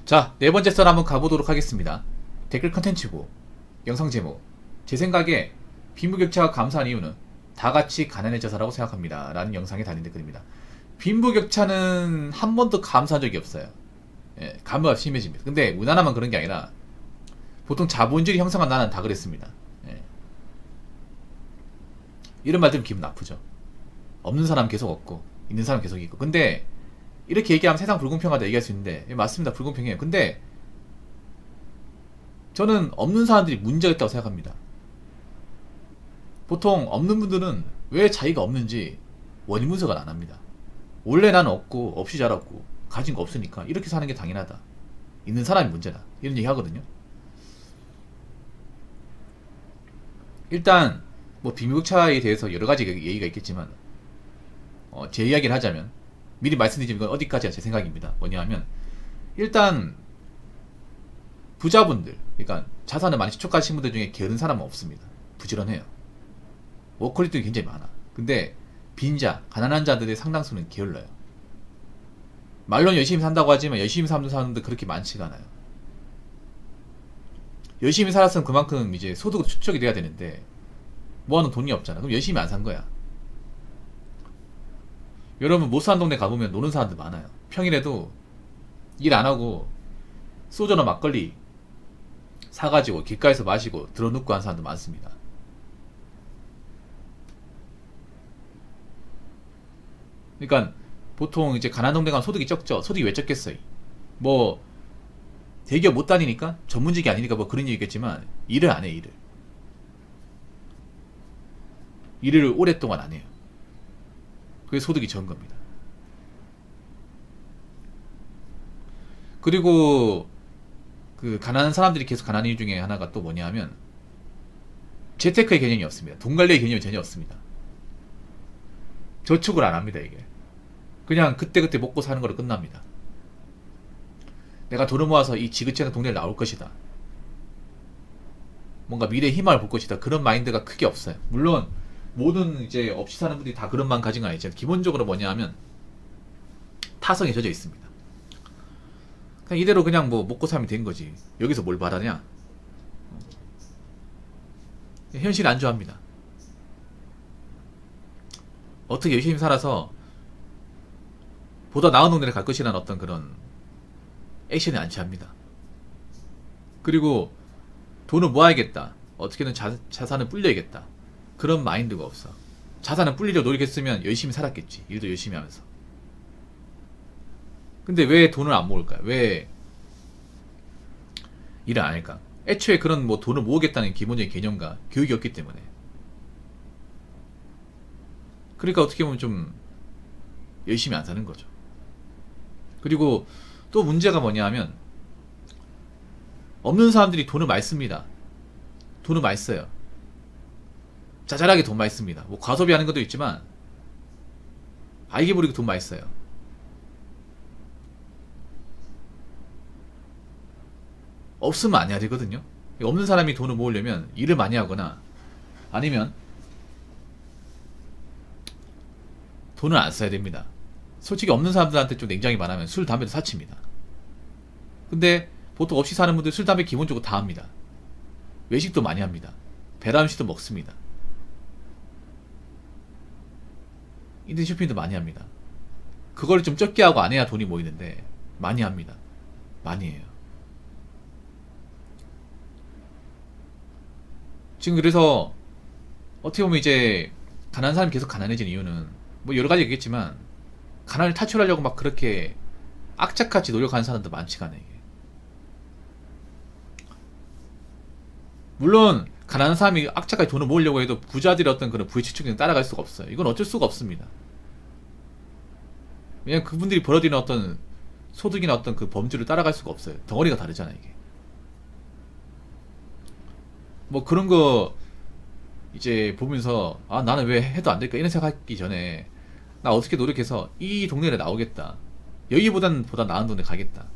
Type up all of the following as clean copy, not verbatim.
자, 네 번째 썰 한번 가보도록 하겠습니다. 댓글 컨텐츠고 영상 제목, 제 생각에 빈부격차가 감소한 이유는 다 같이 가난해져서라고 생각합니다 라는 영상에 달린 댓글입니다. 빈부격차는 한 번도 감소한 적이 없어요. 예, 감소가 심해집니다. 근데 우리나라만 그런 게 아니라 보통 자본주의 형성한 나라는 다 그랬습니다. 예. 이런 말 들으면 기분 나쁘죠. 없는 사람 계속 없고 있는 사람 계속 있고. 근데 이렇게 얘기하면 세상 불공평하다 얘기할 수 있는데, 예, 맞습니다. 불공평해요. 근데 저는 없는 사람들이 문제가 있다고 생각합니다. 보통 없는 분들은 왜 자기가 없는지 원인 분석을 안 합니다. 원래 나는 없고 없이 자랐고 가진 거 없으니까 이렇게 사는 게 당연하다, 있는 사람이 문제다, 이런 얘기 하거든요. 일단 뭐 빈부격차에 대해서 여러 가지 얘기가 있겠지만, 제 이야기를 하자면, 미리 말씀드리지만 이건 어디까지가 제 생각입니다. 뭐냐 하면, 일단 부자분들, 그러니까 자산을 많이 축적하신 분들 중에 게으른 사람은 없습니다. 부지런해요. 워커리들이 굉장히 많아. 근데 빈자, 가난한 자들의 상당수는 게을러요. 말로는 열심히 산다고 하지만 열심히 사는 사람들 그렇게 많지가 않아요. 열심히 살았으면 그만큼 이제 소득 축적이 돼야 되는데 모아놓은 돈이 없잖아. 그럼 열심히 안 산 거야. 여러분 못 사는 동네 가보면 노는 사람들 많아요. 평일에도 일 안 하고 소주나 막걸리 사가지고 길가에서 마시고 들어눕고 하는 사람들 많습니다. 그러니까 보통 이제 가난한 동네 가면 소득이 적죠. 소득이 왜 적겠어요? 뭐 대기업 못 다니니까, 전문직이 아니니까, 뭐 그런 얘기겠지만 일을 안 해. 일을 오랫동안 안 해요. 그게 소득이 적은 겁니다. 그리고 그 가난한 사람들이 계속 가난한 이유 중에 하나가 또 뭐냐 하면, 재테크의 개념이 없습니다. 돈 관리의 개념이 전혀 없습니다. 저축을 안 합니다. 이게 그냥 그때그때 먹고 사는 거로 끝납니다. 내가 돈을 모아서 이 지긋지 않은 동네를 나올 것이다, 뭔가 미래의 희망을 볼 것이다, 그런 마인드가 크게 없어요. 물론 모든 이제 없이 사는 분들이 다 그런 마음 가진 건 아니지만, 기본적으로 뭐냐 하면 타성에 젖어 있습니다. 그냥 이대로 그냥 뭐 먹고 살면 된 거지, 여기서 뭘 바라냐. 현실을 안 좋아합니다. 어떻게 열심히 살아서 보다 나은 동네를 갈 것이라는 어떤 그런 액션이 안 취합니다. 그리고 돈을 모아야겠다, 어떻게든 자산을 불려야겠다, 그런 마인드가 없어. 자산을 불리려 노력했으면 열심히 살았겠지, 일도 열심히 하면서. 근데 왜 돈을 안 모을까요? 왜 일을 안 할까? 애초에 그런 뭐 돈을 모으겠다는 기본적인 개념과 교육이 없기 때문에. 그러니까 어떻게 보면 좀 열심히 안 사는 거죠. 그리고 또 문제가 뭐냐 하면, 없는 사람들이 돈을 많이 씁니다. 돈을 많이 써요. 자잘하게 돈 많이 씁니다. 뭐 과소비하는 것도 있지만 알게 모르게 돈 많이 써요. 없으면 안 해야 되거든요. 없는 사람이 돈을 모으려면 일을 많이 하거나, 아니면 돈을 안 써야 됩니다. 솔직히 없는 사람들한테 좀 냉정히 말하면 술, 담배도 사칩니다. 근데 보통 없이 사는 분들 술, 담배 기본적으로 다 합니다. 외식도 많이 합니다. 배달 음식도 먹습니다. 인터넷 쇼핑도 많이 합니다. 그걸 좀 적게 하고 안 해야 돈이 모이는데 많이 합니다. 많이 해요. 지금 그래서 어떻게 보면 이제 가난한 사람이 계속 가난해진 이유는 뭐 여러 가지 있겠지만, 가난을 탈출하려고 막 그렇게 악착같이 노력하는 사람도 많지가 않아요. 이게. 물론 가난한 사람이 악착같이 돈을 모으려고 해도 부자들의 어떤 그런 부의 추측에 따라갈 수가 없어요. 이건 어쩔 수가 없습니다. 왜냐면 그분들이 벌어들이는 어떤 소득이나 어떤 그 범주를 따라갈 수가 없어요. 덩어리가 다르잖아요. 이게 뭐 그런 거 이제 보면서, 아 나는 왜 해도 안 될까 이런 생각하기 전에, 나 어떻게 노력해서 이 동네를 나오겠다, 여기보단 보다 나은 동네 가겠다,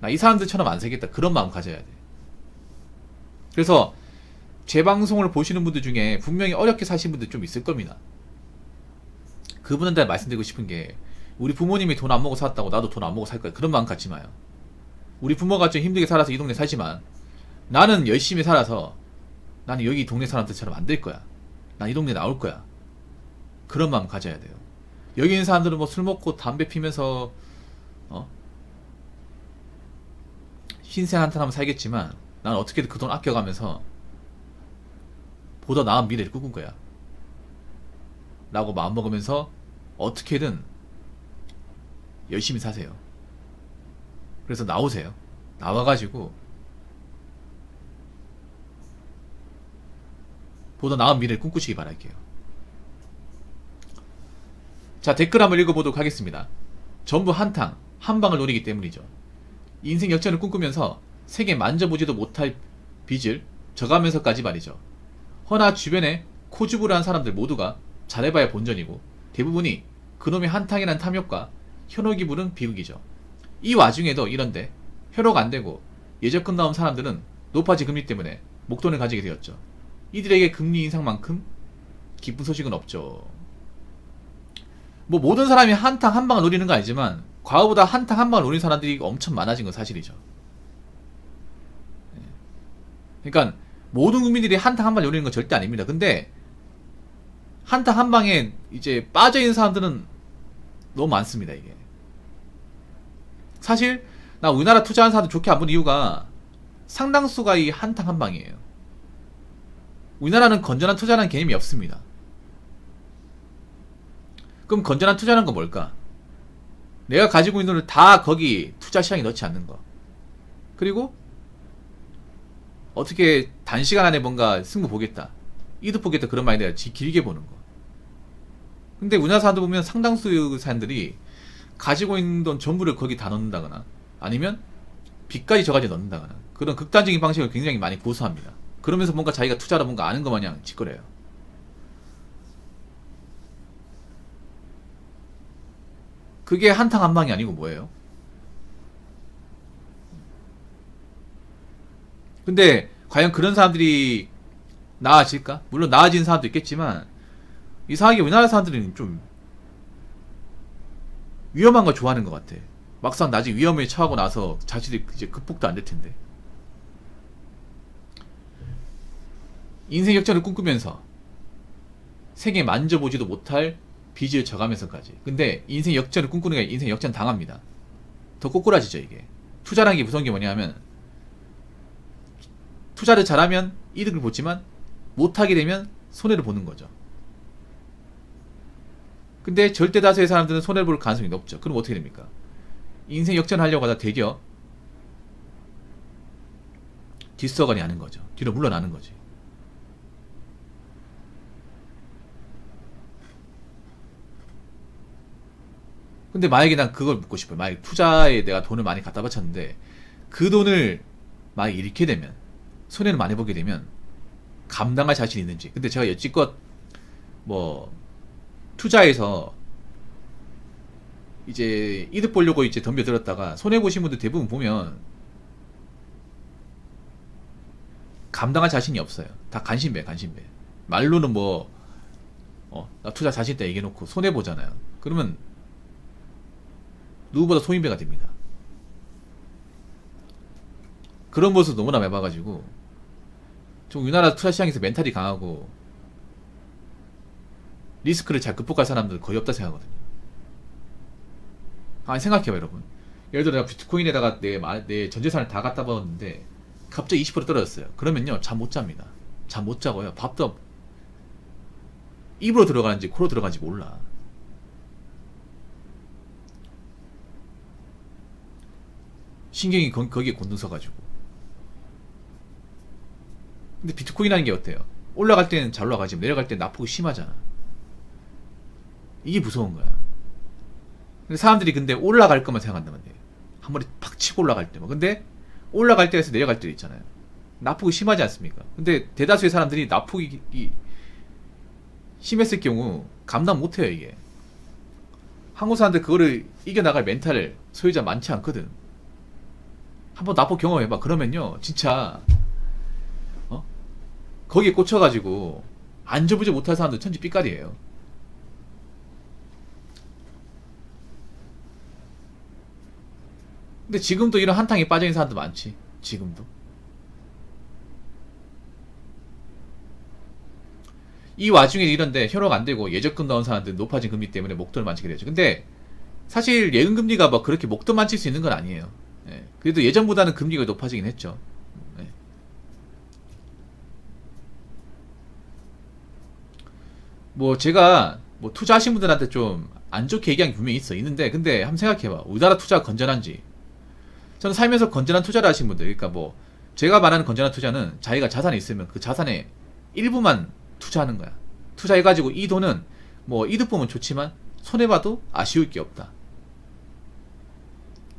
나 이 사람들처럼 안 살겠다, 그런 마음 가져야 돼. 그래서 제 방송을 보시는 분들 중에 분명히 어렵게 사신 분들 좀 있을 겁니다. 그분한테 말씀드리고 싶은 게, 우리 부모님이 돈 안 먹고 살았다고 나도 돈 안 먹고 살 거야, 그런 마음 갖지 마요. 우리 부모가 좀 힘들게 살아서 이 동네 살지만 나는 열심히 살아서 나는 여기 동네 사람들처럼 안 될 거야. 난 이 동네 나올 거야. 그런 마음 가져야 돼요. 여기 있는 사람들은 뭐 술 먹고 담배 피면서 신세 한탄하면 살겠지만 난 어떻게든 그 돈 아껴가면서 보다 나은 미래를 꿈꾼 거야. 라고 마음먹으면서 어떻게든 열심히 사세요. 그래서 나오세요. 나와가지고 보다 나은 미래를 꿈꾸시기 바랄게요. 자, 댓글 한번 읽어보도록 하겠습니다. 전부 한탕, 한방을 노리기 때문이죠. 인생 역전을 꿈꾸면서 세계 만져보지도 못할 빚을 져가면서까지 말이죠. 허나 주변에 코주부를 사람들 모두가 잘해봐야 본전이고 대부분이 그놈의 한탕이란 탐욕과 현혹이 부른 비극이죠. 이 와중에도 이런데 현혹 안되고 예적금 나온 사람들은 높아진 금리 때문에 목돈을 가지게 되었죠. 이들에게 금리 인상만큼 기쁜 소식은 없죠. 뭐 모든 사람이 한탕 한방을 노리는 건 아니지만 과거보다 한탕 한방을 노리는 사람들이 엄청 많아진 건 사실이죠. 그러니까 모든 국민들이 한탕 한방을 노리는 건 절대 아닙니다. 근데 한탕 한방에 이제 빠져있는 사람들은 너무 많습니다. 이게 사실 나 우리나라 투자하는 사람들 좋게 안 본 이유가 상당수가 이 한탕 한방이에요. 우리나라는 건전한 투자라는 개념이 없습니다. 그럼 건전한 투자는 건 뭘까? 내가 가지고 있는 돈을 다 거기 투자 시장에 넣지 않는 거. 그리고 어떻게 단시간 안에 뭔가 승부 보겠다, 이득 보겠다, 그런 말이 아니라 길게 보는 거. 근데 우리나라 사람들 보면 상당수 사람들이 가지고 있는 돈 전부를 거기 다 넣는다거나 아니면 빚까지 저까지 넣는다거나 그런 극단적인 방식을 굉장히 많이 고수합니다. 그러면서 뭔가 자기가 투자를 뭔가 아는 것 마냥 짓거려요. 그게 한탕 한방이 아니고 뭐예요? 근데 과연 그런 사람들이 나아질까? 물론 나아지는 사람도 있겠지만 이상하게 우리나라 사람들은 좀 위험한 거 좋아하는 것 같아. 막상 나중에 위험에 처하고 나서 자신이 이제 극복도 안 될 텐데. 인생 역전을 꿈꾸면서 세계 만져보지도 못할 빚을 져가면서까지. 근데 인생 역전을 꿈꾸는 게 인생 역전 당합니다. 더 꼬꾸라지죠 이게. 투자라는 게 무서운 게 뭐냐면 투자를 잘하면 이득을 보지만 못하게 되면 손해를 보는 거죠. 근데 절대 다수의 사람들은 손해를 볼 가능성이 높죠. 그럼 어떻게 됩니까? 인생 역전하려고 하다 되려 뒷서거니 하는 거죠. 뒤로 물러나는 거지. 근데 만약에 난 그걸 묻고 싶어요. 만약에 투자에 내가 돈을 많이 갖다 바쳤는데 그 돈을 만약에 잃게 되면, 손해를 많이 보게 되면 감당할 자신이 있는지. 근데 제가 여지껏 뭐 투자해서 이제 이득 보려고 이제 덤벼들었다가 손해보신 분들 대부분 보면 감당할 자신이 없어요. 다 간신배. 말로는 뭐 나 투자 자신 있다 얘기해놓고 손해보잖아요. 그러면 누구보다 소인배가 됩니다. 그런 모습 너무나 매봐가지고 좀 우리나라 투자 시장에서 멘탈이 강하고 리스크를 잘 극복할 사람들 거의 없다 생각하거든요. 아니 생각해봐 여러분. 예를 들어 내가 비트코인에다가 내 전재산을 다 갖다 박았는데 갑자기 20% 떨어졌어요. 그러면요 잠 못 잡니다. 잠 못 자고요. 밥도 입으로 들어가는지 코로 들어가는지 몰라. 신경이 거기에 곤두서가지고. 근데 비트코인이라는 게 어때요? 올라갈 때는 잘 올라가지만 내려갈 때는 낙폭이 심하잖아. 이게 무서운 거야. 근데 사람들이 근데 올라갈 것만 생각한단 말이에요. 한 번에 팍 치고 올라갈 때. 근데 올라갈 때에서 내려갈 때도 있잖아요. 낙폭이 심하지 않습니까? 근데 대다수의 사람들이 낙폭이 심했을 경우 감당 못해요 이게. 한국 사람들 그거를 이겨나갈 멘탈 소유자 많지 않거든. 한번 낙폭 경험해봐. 그러면요 진짜 거기에 꽂혀가지고 안져보지 못할 사람들 천지 삐까리예요. 근데 지금도 이런 한탕에 빠져있는 사람도 많지. 지금도. 이 와중에 이런데 현혹 안 되고 예적금 넣은 사람들 높아진 금리 때문에 목돈을 만지게 되죠. 근데 사실 예금금리가 뭐 그렇게 목돈 만질 수 있는 건 아니에요. 예. 그래도 예전보다는 금리가 높아지긴 했죠. 예. 뭐 제가 뭐 투자하신 분들한테 좀 안 좋게 얘기한 게 분명히 있는데 근데 한번 생각해봐. 우리나라 투자가 건전한지. 저는 살면서 건전한 투자를 하신 분들, 그러니까 뭐 제가 말하는 건전한 투자는 자기가 자산이 있으면 그 자산의 일부만 투자하는 거야. 투자해가지고 이 돈은 뭐 이득 보면 좋지만 손해봐도 아쉬울 게 없다.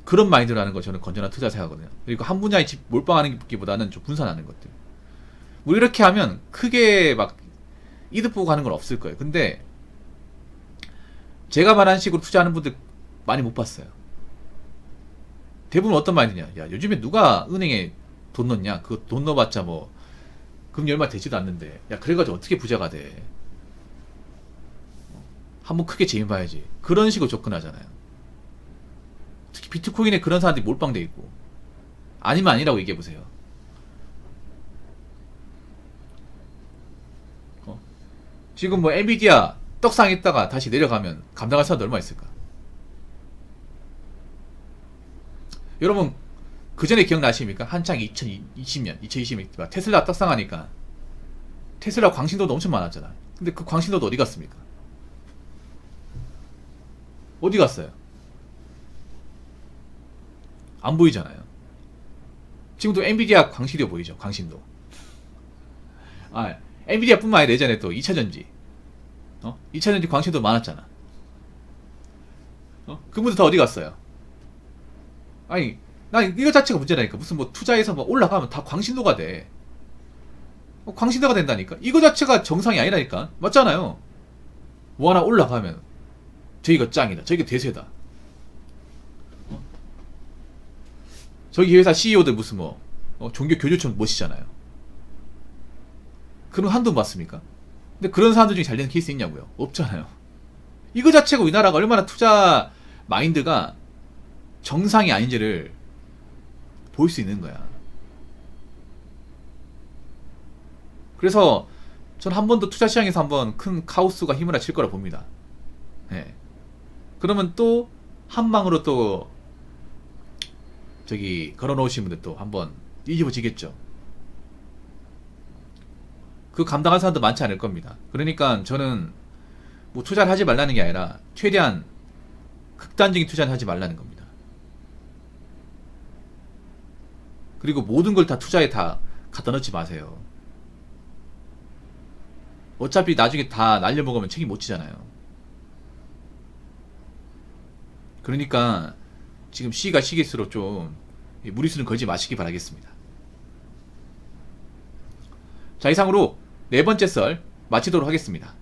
그런 마인드로 하는 거 저는 건전한 투자 생각하거든요. 그리고 한 분야에 몰빵하는 기보다는 좀 분산하는 것들. 뭐 이렇게 하면 크게 막 이득 보고 가는 건 없을 거예요. 근데 제가 말하는 식으로 투자하는 분들 많이 못 봤어요. 대부분 어떤 마인드냐? 야, 요즘에 누가 은행에 돈 넣냐? 그 돈 넣어봤자 뭐 금리 얼마 되지도 않는데. 야, 그래가지고 어떻게 부자가 돼? 한번 크게 재미봐야지. 그런 식으로 접근하잖아요. 특히 비트코인에 그런 사람들이 몰빵돼 있고. 아니면 아니라고 얘기해보세요. 지금 뭐 엔비디아 떡상했다가 다시 내려가면 감당할 사람도 얼마 있을까? 여러분 그 전에 기억나십니까? 한창 2020년, 2020년 테슬라 떡상하니까 테슬라 광신도도 엄청 많았잖아. 근데 그 광신도도 어디 갔습니까? 어디 갔어요? 안 보이잖아요. 지금도 엔비디아 광신도 보이죠? 광신도. 아, 엔비디아 뿐만 아니라 예전에 또 2차전지 2차전지 광신도 많았잖아. 그분들 다 어디 갔어요? 아니, 난 이거 자체가 문제라니까. 무슨 뭐 투자해서 뭐 올라가면 다 광신도가 돼. 광신도가 된다니까. 이거 자체가 정상이 아니라니까. 맞잖아요. 뭐 하나 올라가면 저기가 짱이다. 저기가 대세다. 저기 회사 CEO들 무슨 뭐 종교 교주처럼 멋있잖아요. 그런 한돈 봤습니까? 근데 그런 사람들 중에 잘 되는 케이스 있냐고요? 없잖아요. 이거 자체가 우리나라가 얼마나 투자 마인드가 정상이 아닌지를 볼 수 있는 거야. 그래서 전 한 번 더 투자 시장에서 한번 큰 카오스가 힘을 칠 거라 봅니다. 네. 그러면 또 한 방으로 또 저기 걸어놓으신 분들 또 한번 뒤집어지겠죠. 그 감당할 사람도 많지 않을 겁니다. 그러니까 저는 뭐 투자를 하지 말라는 게 아니라 최대한 극단적인 투자는 하지 말라는 겁니다. 그리고 모든 걸 다 투자에 다 갖다 넣지 마세요. 어차피 나중에 다 날려먹으면 책임 못 지잖아요. 그러니까 지금 시기가 시기일수록 좀 무리수는 걸지 마시기 바라겠습니다. 자, 이상으로 네 번째 썰 마치도록 하겠습니다.